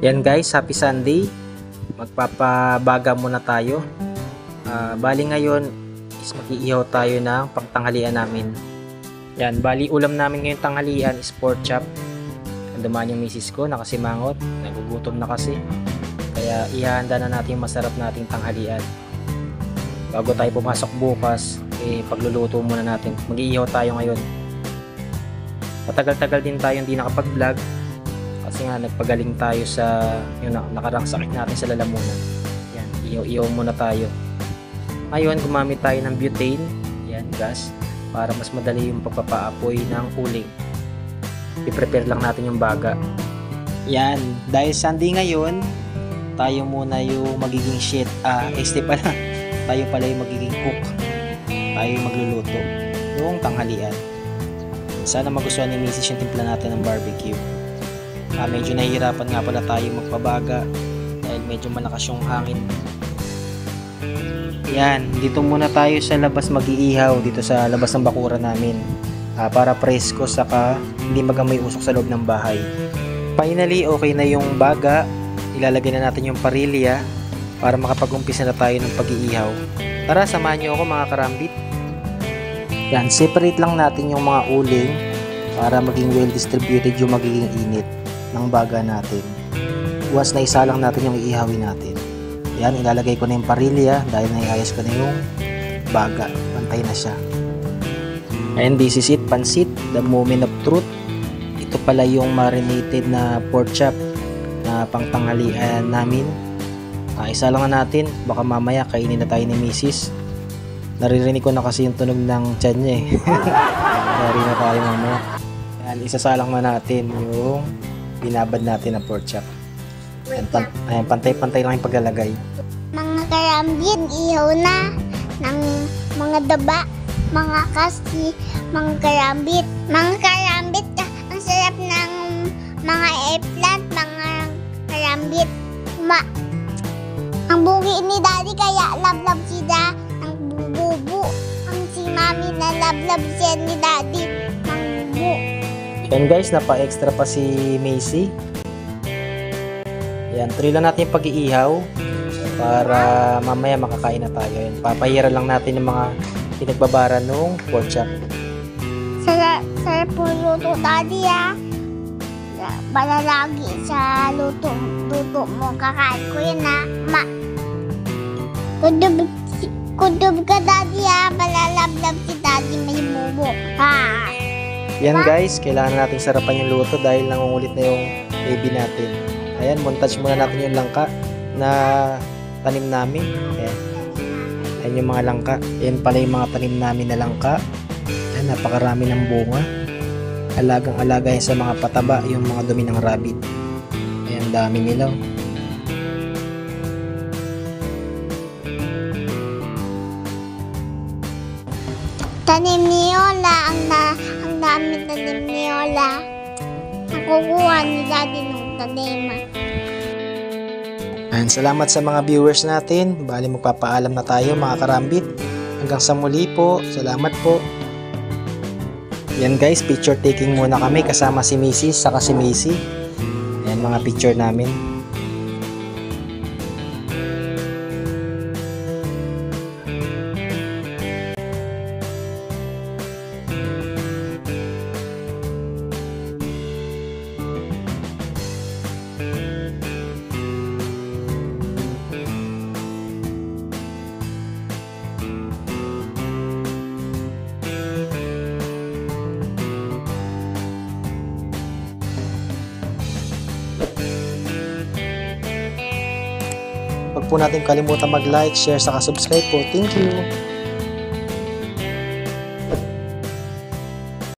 Yan guys, happy Sunday. Magpapabaga muna tayo. Bali ngayon is mag-iihaw tayo ng pangtanghalian namin. Yan, bali ulam namin ngayon tanghalian is pork chop. Dumaan yung misis ko, nakasimangot, nagugutom na kasi. Kaya ihahanda na natin yung masarap nating tanghalian. Bago tayo pumasok bukas, pagluluto muna natin. Mag-iihaw tayo ngayon. Matagal-tagal din tayo hindi nakapag-vlog. Kasi nga nagpagaling tayo sa yung nakarang sakit natin sa lalamunan. Yan, ihaw muna tayo. Ngayon gumamit tayo ng butane, yan, gas, para mas madali yung pagpapaapoy ng uling. I-prepare lang natin yung baga. Yan, dahil Sunday ngayon, tayo muna yung magiging tayo pala yung magiging cook. Tayo yung magluluto yung tanghalian. Sana magustuhan ni Mrs. yung timpla natin ng barbecue. Medyo nahihirapan nga pala tayo magpabaga dahil medyo malakas yung hangin. Yan, dito muna tayo sa labas mag-iihaw, dito sa labas ng bakuran namin, para presko saka hindi magamoy usok sa loob ng bahay. Finally, okay na yung baga. Ilalagay na natin yung parilya para makapag-umpisa na tayo ng pag-iihaw. Tara, samahan nyo ako mga karambit. Yan, separate lang natin yung mga uling para maging well distributed yung magiging init ng baga natin. Once na isa lang natin yung iihawin natin. Yan, ilalagay ko na yung parilya dahil naiayos ko na yung baga. Pantay na siya. And this is it, pansit, the moment of truth. Ito pala yung marinated na pork chop na pangtanghalian namin. Isa lang na natin, baka mamaya kainin na tayo ni Mrs. Naririnig ko na kasi yung tunog ng tiyan niya eh. Nari na tayo mamaya. Yan, isasalang na natin yung binabad natin na pork chop. Ayan, pantay-pantay lang yung paglalagay. Mga karambit, ihaw na ng mga daba, mga kasi, mga karambit. Mga karambit, ang sarap ng mga eggplant, mga karambit. Ang bugi ni daddy kaya love sila ng bubu. Ang si mami na love siya ni daddy ng bubu. Yan guys, napa-extra pa si Macy. Yan, tuloy lang natin yung pag-iihaw para mamaya makakain na tayo. Yan, papahira lang natin yung mga pinagbabara nung pork chop. Sarap po luto daddy ah. Balalagi sa luto mo. Kakain ko yun ah. Kudub ka daddy ah. Balalablab si daddy may bubo. Ha. Yan guys, kailangan natin sarapan yung luto dahil nangungulit na yung baby natin. Ayan, montage muna natin yung langka na tanim namin. Ayan. Ayan yung mga langka. Ayan pala yung mga tanim namin na langka. Ayan, napakarami ng bunga. Alagang-alaga yan sa mga pataba, yung mga dumi ng rabbit. Ayan, dami nila. Tanim ni Yola, ang dami tanim ni Yola. Nakukuha ni daddy nung tanim. Ayan, salamat sa mga viewers natin. Bali magpapaalam na tayo mga karambit. Hanggang sa muli po. Salamat po. Yan guys, picture taking muna kami kasama si Mrs. saka si Macy. Ayan mga picture namin. Huwag po natin kalimutan mag-like, share, saka subscribe po. Thank you!